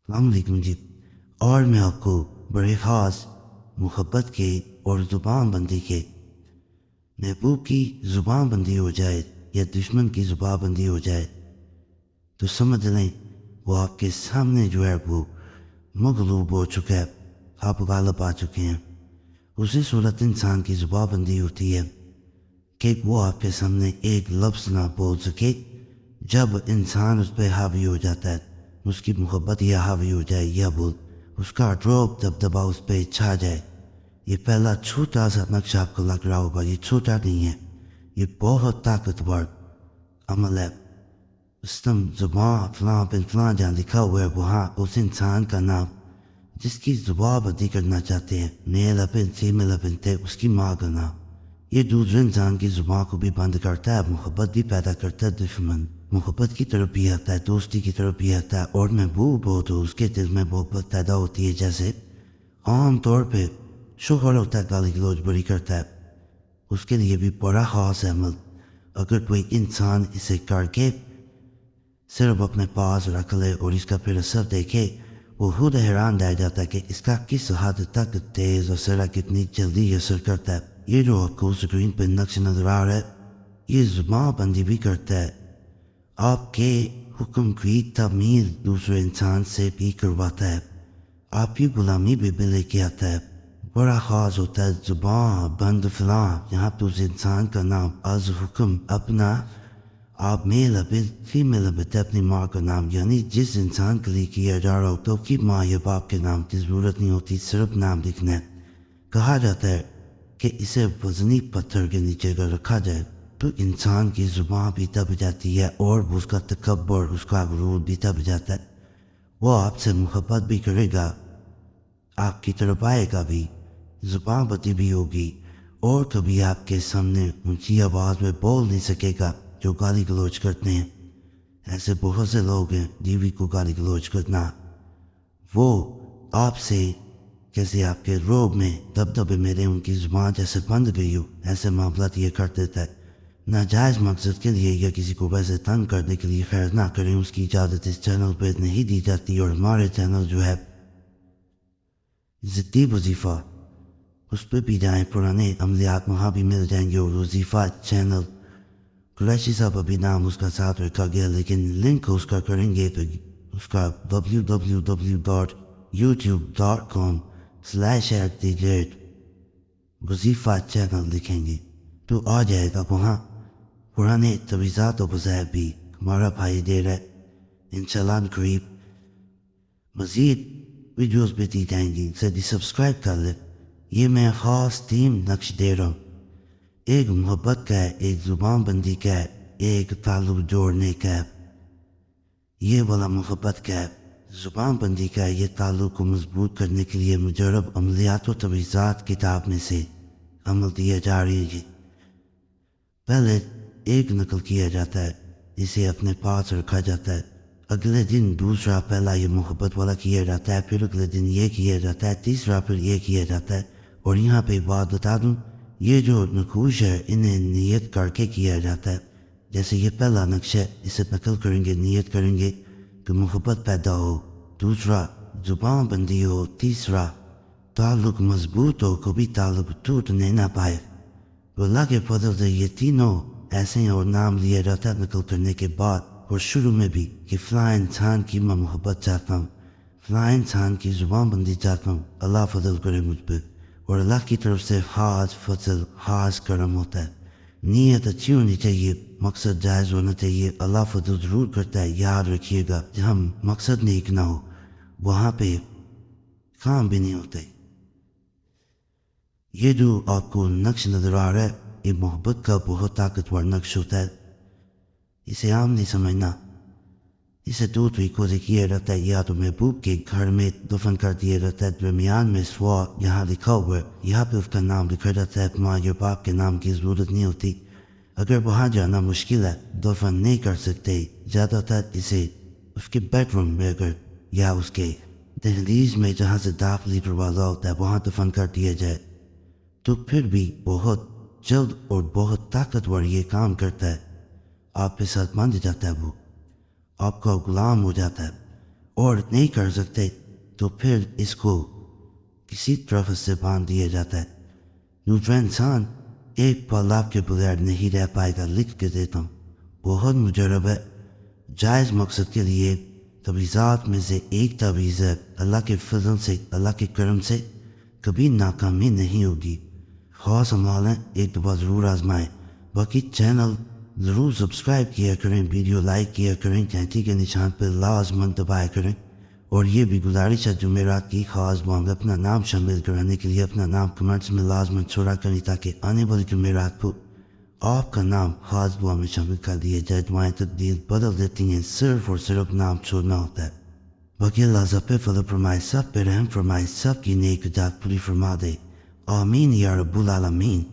السلام علیکم جی، اور میں آپ کو بڑے خاص محبت کے اور زبان بندی کے محبوب کی زبان بندی ہو جائے یا دشمن کی زبان بندی ہو جائے تو سمجھ لیں وہ آپ کے سامنے جو ہے وہ مغلوب ہو چکا ہے، آپ غالب آ چکے ہیں۔ اسی صورت انسان کی زبان بندی ہوتی ہے کہ وہ آپ کے سامنے ایک لفظ نہ بول سکے۔ جب انسان اس پہ حاوی ہو جاتا ہے، اس کی محبت یا حاوی ہو جائے یا وہ اس کا روب دبدبا اس پہ چھا جائے، یہ پہلا چھوٹا سا نقشہ آپ کو لگ رہا ہوگا، یہ چھوٹا نہیں ہے، یہ بہت طاقتور عمل ہے۔ اسلم زبان فلاں بن فلاں جہاں لکھا ہوا ہے وہاں اس انسان کا نام جس کی زبان بندی کرنا چاہتے ہیں، میل اپن فیمیل اپن تھے، اس کی ماں کا نام، یہ دوسرے انسان کی زبان کو بھی بند کرتا ہے، محبت بھی پیدا کرتا ہے۔ دشمن محبت کی طرف بھی آتا ہے، دوستی کی طرف بھی آتا ہے، اور محبوب ہو تو اس کے دل میں محبت پیدا ہوتی ہے۔ جیسے عام طور پہ شوہر ہوتا ہے گالی گلوچ بری کرتا ہے، اس کے لیے بھی بڑا خاص عمل اگر کوئی انسان اسے کر کے صرف اپنے پاس رکھ لے اور اس کا پھر اثر دیکھے، وہ خود حیران رہ جاتا ہے کہ اس کا کس حد تک تیز اثر ہے، کتنی جلدی اثر کرتا ہے۔ یہ جو آپ کو اسکرین پہ نقش نظر آ رہا ہے یہ زبان بندی بھی کرتا ہے، آپ کے حکم کی تعمیل دوسرے انسان سے بھی کرواتا ہے، آپ کی غلامی بھی لے کے آتا ہے۔ بڑا خاص ہوتا ہے زبان بند فلاں، یہاں پہ اس انسان کا نام از حکم اپنا، آپ میل ابل فیمیل ابل اپنی ماں کا نام، یعنی جس انسان کے لیے کیا جا رہا ہو تو کی ماں یا باپ کے نام کی ضرورت نہیں ہوتی، صرف نام لکھنا ہے۔ کہا جاتا ہے کہ اسے وزنی پتھر کے نیچے اگر رکھا جائے تو انسان کی زبان بھی دب جاتی ہے اور اس کا تکبر، اس کا غرور بھی دب جاتا ہے۔ وہ آپ سے محبت بھی کرے گا، آپ کی طرف آئے گا بھی، زبان بندی بھی ہوگی، اور کبھی آپ کے سامنے اونچی آواز میں بول نہیں سکے گا جو گالی گلوچ کرتے ہیں۔ ایسے بہت سے لوگ ہیں بیوی کو گالی گلوچ کرنا، وہ آپ سے جیسے آپ کے روب میں دبدبے میرے ان کی زبان جیسے بند گئی ہو، ایسے معاملات یہ کر دیتا ہے۔ ناجائز مقصد کے لیے یا کسی کو ویسے تنگ کرنے کے لیے خیر نہ کریں، اس کی اجازت اس چینل پہ نہیں دی جاتی۔ اور ہمارے چینل جو ہے ضدی وظیفہ، اس پہ بھی جائیں، پرانے عملیات وہاں بھی مل جائیں گے۔ اور وظیفہ چینل قریشی صاحب ابھی نام اس کا ساتھ رکھا گیا لیکن لنک اس کا کریں گے تو اس کا www.youtube.com/وظیفہ چینل لکھیں گے تو آ جائے گا وہاں۔ پرانے تجویزات و وظائف بھی ہمارا بھائی دے رہا ہے، انشاءاللہ قریب مزید ویڈیوز بھی دی جائیں گی، اسے سبسکرائب کر لے۔ یہ میں خاص تین نقش دے رہا ہوں، ایک محبت کا ہے، ایک زبان بندی کا ہے، ایک تعلق جوڑنے کا ہے۔ یہ والا محبت کا ہے، زبان بندی کا ہے، یہ تعلق کو مضبوط کرنے کے لیے مجرب عملیات و تجویزات کتاب میں سے عمل دیا جا رہی ہے۔ پہلے ایک نقل کیا جاتا ہے، اسے اپنے پاس رکھا جاتا ہے، اگلے دن دوسرا پہلا یہ محبت والا کیا جاتا ہے، پھر اگلے دن یہ کیا جاتا ہے، تیسرا پھر یہ کیا جاتا ہے۔ اور یہاں پہ بات بتا دوں، یہ جو نقوش ہے انہیں نیت کر کے کیا جاتا ہے۔ جیسے یہ پہلا نقش ہے، اسے نقل کریں گے، نیت کریں گے کہ محبت پیدا ہو، دوسرا زبان بندی ہو، تیسرا تعلق مضبوط ہو، کبھی تعلق ٹوٹنے نہ پائے۔ اللہ کے فضل سے یہ تینوں ایسے ہیں، اور نام لیا جاتا ہے نقل کرنے کے بعد اور شروع میں بھی کہ فلاں انسان کی میں محبت چاہتا ہوں، فلاں انسان کی زبان بندی چاہتا ہوں، اللہ فضل کرے مجھ پہ۔ اور اللہ کی طرف سے خاص فضل، خاص کرم ہوتا ہے۔ نیت اچھی ہونی چاہیے، مقصد جائز ہونا چاہیے، اللہ فضل ضرور کرتا ہے۔ یاد رکھیے گا جہاں مقصد نیک نہ ہو وہاں پہ کام بھی نہیں ہوتے۔ یہ جو آپ کو نقش نظر آ رہا ہے یہ محبت کا بہت طاقتور نقش ہوتا ہے، اسے عام نہیں سمجھنا۔ اسے دو طریقوں سے کیا جاتا ہے، یا تو محبوب کے گھر میں دفن کر دیا جاتا ہے، درمیان میں سوا یہاں لکھا ہوا ہے، یہاں پہ اس کا نام لکھا جاتا ہے، ماں یا باپ کے نام کی ضرورت نہیں ہوتی۔ اگر وہاں جانا مشکل ہے، دفن نہیں کر سکتے، زیادہ تر اسے اس کے بیڈ روم میں اگر یا اس کے دہلیز میں جہاں سے داخلی دروازہ ہوتا ہے وہاں دفن کر دیا جائے تو پھر بھی بہت جلد اور بہت طاقتور یہ کام کرتا ہے۔ آپ کے ساتھ باندھ جاتا ہے، وہ آپ کا غلام ہو جاتا ہے، اور نہیں کر سکتے تو پھر اس کو کسی طرف سے باندھ دیا جاتا ہے۔ دوسرا انسان ایک پل آپ کے بغیر نہیں رہ پائے گا، لکھ کے دیتا ہوں، بہت مجرب ہے۔ جائز مقصد کے لیے تعویذات میں سے ایک تعویذ ہے، اللہ کے فضل سے، اللہ کے کرم سے کبھی ناکامی نہیں ہوگی۔ خاص عمال ہیں، ایک دفعہ ضرور آزمائیں۔ باقی چینل ضرور سبسکرائب کیا کریں، ویڈیو لائک کیا کریں، گھنٹی کے نشان پہ لازماً دبایا کریں، اور یہ بھی گزارش ہے جمعرات کی خاص دعا میں اپنا نام شامل کرانے کے لیے اپنا نام کمنٹس میں لازماً چھوڑا کریں تاکہ آنے والی جمعرات کو آپ کا نام خاص دعا میں شامل کر دیا جائے۔ دعائیں تبدیل بدل دیتی ہیں، صرف اور صرف نام چھوڑنا ہوتا ہے۔ باقی اللہ سب پہ فضل فرمائے، سب پہ رحم فرمائے، سب کی نیک جات پوری فرما دے، آمین یا رب العالمین۔